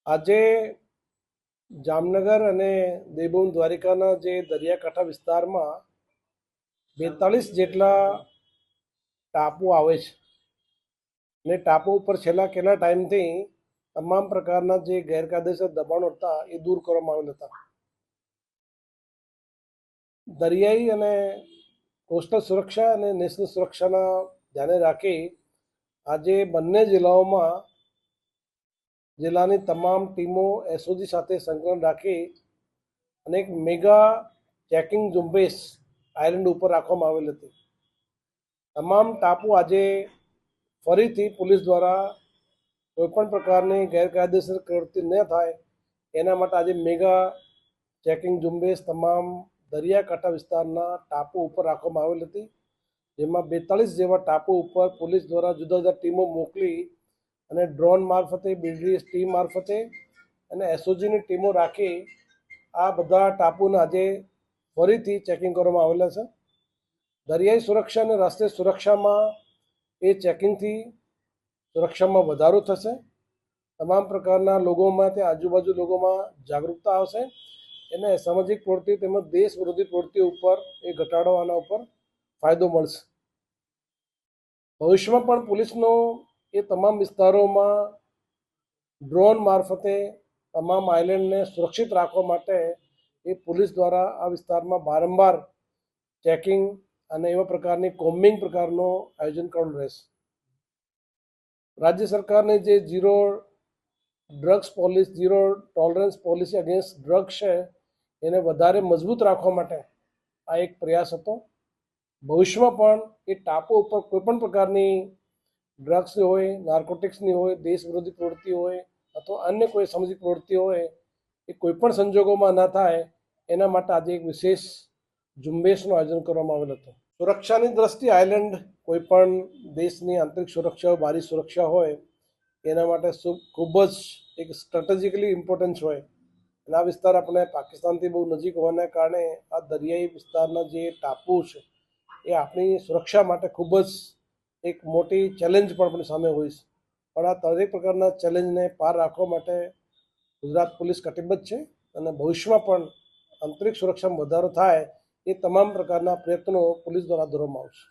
આજે જામનગર અને દેવભૂમિ દ્વારિકાના જે દરિયાકાંઠા વિસ્તારમાં 42 જેટલા ટાપુ આવે છે અને ટાપુ ઉપર છેલ્લા કેટલા ટાઈમથી તમામ પ્રકારના જે ગેરકાયદેસર દબાણો હતા એ દૂર કરવામાં આવેલા હતા. દરિયાઈ અને કોસ્ટલ સુરક્ષા અને નેશનલ સુરક્ષાના ધ્યાને રાખી આજે બંને જિલ્લાની તમામ ટીમો એસઓજી સાથે સંકલન રાખી અને એક મેગા ચેકિંગ ઝુંબેશ આઇલેન્ડ ઉપર રાખવામાં આવેલ હતી. તમામ ટાપુ આજે ફરીથી પોલીસ દ્વારા કોઈપણ પ્રકારની ગેરકાયદેસર પ્રવૃત્તિ ન થાય એના માટે આજે મેગા ચેકિંગ ઝુંબેશ તમામ દરિયાકાંઠા વિસ્તારના ટાપુ ઉપર રાખવામાં આવેલ હતી, જેમાં 42 જેવા ટાપુ ઉપર પોલીસ દ્વારા જુદા જુદા ટીમો મોકલી અને ડ્રોન મારફતે, બીડીએસ ટીમ મારફતે અને એસઓજીની ટીમો રાખી આ બધા ટાપુને આજે ફરીથી ચેકિંગ કરવામાં આવેલા છે. દરિયાઈ સુરક્ષા અને રાષ્ટ્રીય સુરક્ષામાં એ ચેકિંગથી સુરક્ષામાં વધારો થશે. તમામ પ્રકારના લોકોમાં, ત્યાં આજુબાજુ લોકોમાં જાગૃતતા આવશે અને સામાજિક પ્રવૃત્તિ તેમજ દેશ વિરોધી પ્રવૃત્તિઓ ઉપર એ ઘટાડો આના ઉપર ફાયદો મળશે. ભવિષ્યમાં પણ પોલીસનો એ તમામ વિસ્તારોમાં ડ્રોન મારફતે તમામ આઇલેન્ડને સુરક્ષિત રાખવા માટે એ પોલીસ દ્વારા આ વિસ્તારમાં વારંવાર ચેકિંગ અને એવા પ્રકારની કોમ્બિંગ પ્રકારનું આયોજન કરવાનું રહેશે. રાજ્ય સરકારની જે zero drugs policy, zero tolerance policy against drugs છે એને વધારે મજબૂત રાખવા માટે આ એક પ્રયાસ હતો. ભવિષ્યમાં પણ એ ટાપુ ઉપર કોઈપણ પ્રકારની ડ્રગ્સની હોય, નાર્કોટિક્સની હોય, દેશ વિરોધી પ્રવૃત્તિ હોય અથવા અન્ય કોઈ સામાજિક પ્રવૃત્તિ હોય એ કોઈપણ સંજોગોમાં ન થાય એના માટે આજે એક વિશેષ ઝુંબેશનું આયોજન કરવામાં આવેલ હતું. સુરક્ષાની દ્રષ્ટિએ આઇલેન્ડ કોઈપણ દેશની આંતરિક સુરક્ષા હોય, બહારી સુરક્ષા હોય એના માટે ખૂબ જ એક સ્ટ્રેટેજિકલી ઇમ્પોર્ટન્સ હોય. અને આ વિસ્તાર આપણે પાકિસ્તાનથી બહુ નજીક હોવાના કારણે આ દરિયાઈ વિસ્તારના જે ટાપુ છે એ આપણી સુરક્ષા માટે ખૂબ જ એક મોટી ચેલેન્જ પણ આપણી સામે હોય છે. પણ આ દરેક પ્રકારના ચેલેન્જને પાર રાખવા માટે ગુજરાત પોલીસ કટિબદ્ધ છે અને ભવિષ્યમાં પણ આંતરિક સુરક્ષામાં વધારો થાય એ તમામ પ્રકારના પ્રયત્નો પોલીસ દ્વારા કરવામાં આવશે.